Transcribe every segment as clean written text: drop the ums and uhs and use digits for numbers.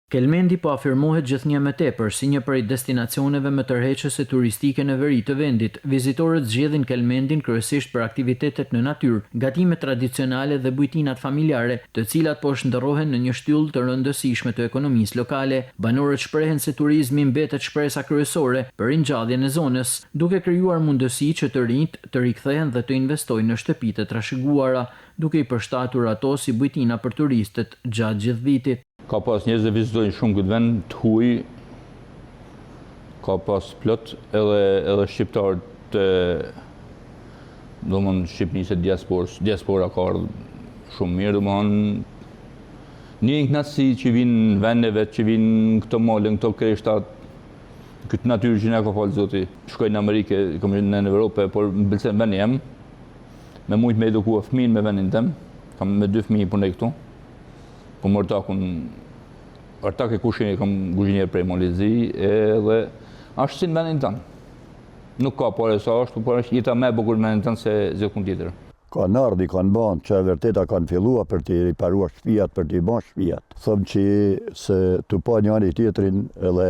Kelmendi po afirmohet gjithnjë më tepër si një prej destinacioneve më tërheqëse turistike në veri të vendit. Vizitorët zgjedhin Kelmendin kryesisht për aktivitetet në natyrë, gatimet tradicionale dhe bujtinat familjare, të cilat po shndërrohen në një shtyllë të rëndësishme të ekonomisë lokale. Banorët shprehen se turizmi mbetet shpresa kryesore për ringjalljen e zonës, duke krijuar mundësi që të rinjt të rikthehen dhe të investojnë në shtëpitë të trashëguara, duke i përshtatur ato si bujtina për turistët gjatë gjithë vitit. Ka pas njerëz që vizitojnë shumë këtë vend, të huj, ka pas plot edhe shqiptarë të domthon Shqipërisë diaspora ka ardhur shumë mirë, domthon një knatësi që vinë në vende vet, që vinë në këto male, në këto kreshtat, këtë natyrë që na ka falë Zoti. Shkoj në Amerikë, kam qenë në Evropë, por më pëlqen vendi jam. Me mujt me edukua fëmijën me vendin tim. Kam me 2 fëmijë punoj këtu. Po më ortak e kushin kam kuzhinier prej Malizi edhe është si në vendin tënë. Nuk ka pare sa është, por është jeta më e bukur në vendin tënë se zëkun tjetër. Kanë ardhi, kanë banë, që e vërteta kanë fillua për t'i riparua shtëpijat, për t'i banë shtëpijat. Thëmë që se t'u pa njëri tjetrin edhe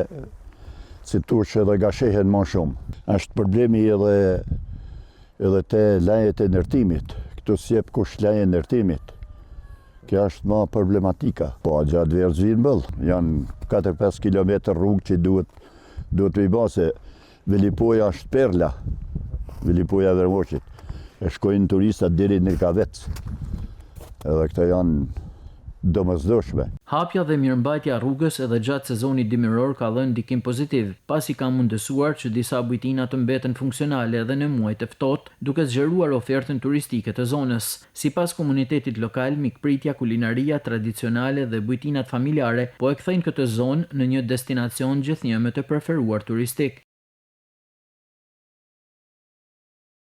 si tush edhe gashehen më shumë. Është problemi edhe te lejet e ndërtimit. Këtu s'jep kush leje ndërtimit. Kjo është ma problematika. Po, gjatë verës vinë bëllë. Janë 4-5 km rrugë që duhet të i ba se Velipoja është perla. Velipoja Vermoqit. E shkojnë turistat deri në Kavec. Edhe këta janë domosdoshme. Hapja dhe mirëmbajtja rrugës edhe gjatë sezonit dimëror ka dhënë ndikim pozitiv, pasi ka mundësuar që disa bujtina të mbeten funksionale edhe në muajt e ftohtë, duke zgjeruar ofertën turistike të zonës. Sipas komunitetit lokal, mikpritja, kulinaria tradicionale dhe bujtinat familjare po e kthejnë këtë zonë në një destinacion gjithnjëme të preferuar turistik.